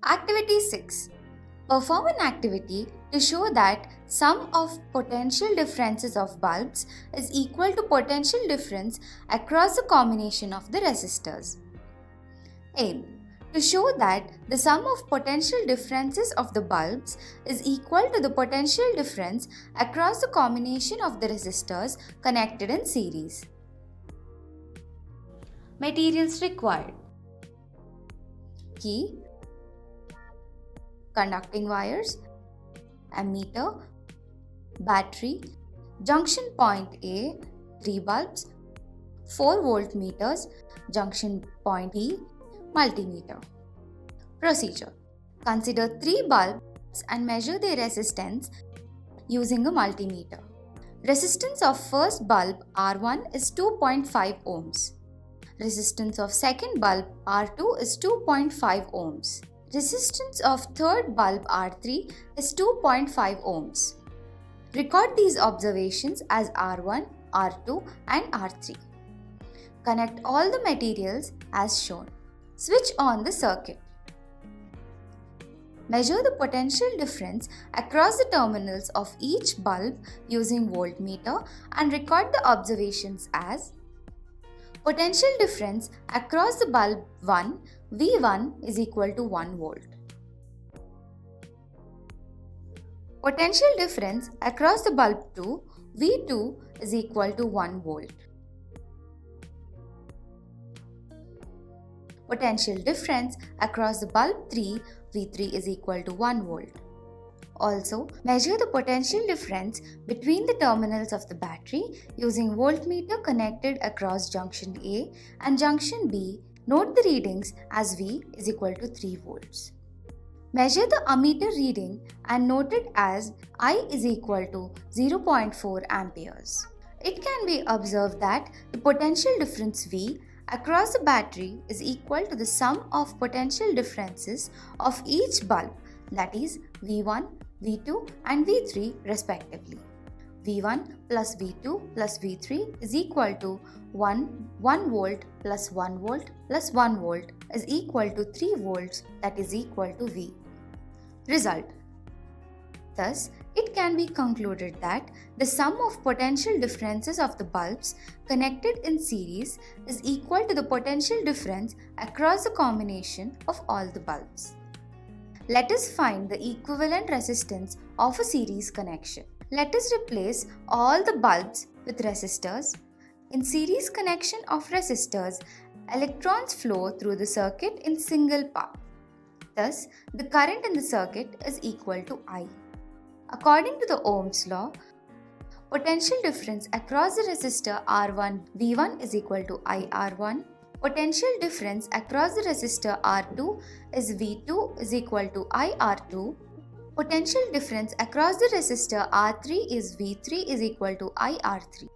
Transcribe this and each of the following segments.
Activity 6. Perform an activity to show that sum of potential differences of bulbs is equal to potential difference across the combination of the resistors. Aim. To show that the sum of potential differences of the bulbs is equal to the potential difference across the combination of the resistors connected in series. Materials required: key, conducting wires, ammeter, battery, junction point A, 3 bulbs, 4 voltmeters, junction point B, multimeter. Procedure: consider 3 bulbs and measure their resistance using a multimeter. Resistance of first bulb R1 is 2.5 ohms. Resistance of second bulb R2 is 2.5 ohms. Resistance of third bulb R3 is 2.5 ohms. Record these observations as R1, R2 and R3. Connect all the materials as shown. Switch on the circuit. Measure the potential difference across the terminals of each bulb using voltmeter and record the observations as: potential difference across the bulb 1, V1 is equal to 1 volt. Potential difference across the bulb 2, V2 is equal to 1 volt. Potential difference across the bulb 3, V3 is equal to 1 volt. Also, measure the potential difference between the terminals of the battery using voltmeter connected across junction A and junction B. Note the readings as V is equal to 3 volts. Measure the ammeter reading and note it as I is equal to 0.4 amperes. It can be observed that the potential difference V across the battery is equal to the sum of potential differences of each bulb, that is V1, V2 and V3 respectively. V1 plus V2 plus V3 is equal to 1 volt plus 1 volt plus 1 volt is equal to 3 volts, that is equal to V. Result. Thus, it can be concluded that the sum of potential differences of the bulbs connected in series is equal to the potential difference across the combination of all the bulbs. Let us find the equivalent resistance of a series connection. Let us replace all the bulbs with resistors. In series connection of resistors, electrons flow through the circuit in single path. Thus, the current in the circuit is equal to I. According to the Ohm's law, potential difference across the resistor R1 V1 is equal to IR1. Potential difference across the resistor R2 is V2 is equal to IR2. Potential difference across the resistor R3 is V3 is equal to IR3.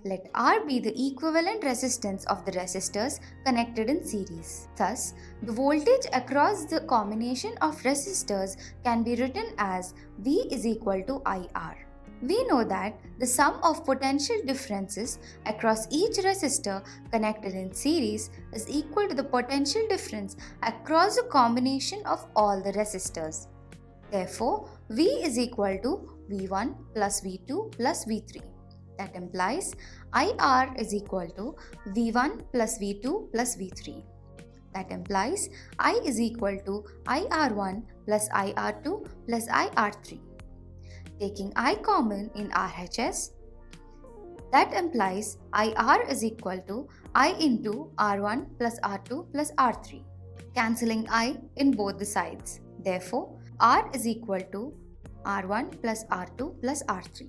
Let R be the equivalent resistance of the resistors connected in series. Thus, the voltage across the combination of resistors can be written as V is equal to IR. We know that the sum of potential differences across each resistor connected in series is equal to the potential difference across the combination of all the resistors. Therefore, V is equal to V1 plus V2 plus V3. That implies IR is equal to V1 plus V2 plus V3. That implies I is equal to IR1 plus IR2 plus IR3. Taking I common in RHS, that implies IR is equal to I into R1 plus R2 plus R3, cancelling I in both the sides. Therefore, R is equal to R1 plus R2 plus R3.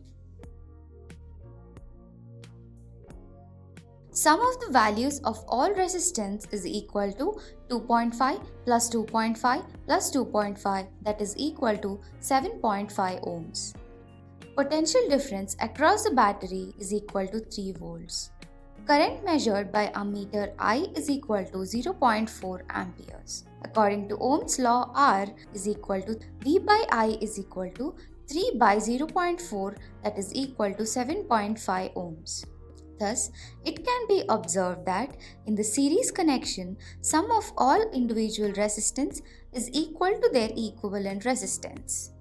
Sum of the values of all resistance is equal to 2.5 plus 2.5 plus 2.5, that is equal to 7.5 ohms. Potential difference across the battery is equal to 3 volts. Current measured by ammeter I is equal to 0.4 amperes. According to Ohm's law, R is equal to V by I is equal to 3 by 0.4, that is equal to 7.5 ohms. Thus, it can be observed that in the series connection, sum of all individual resistance is equal to their equivalent resistance.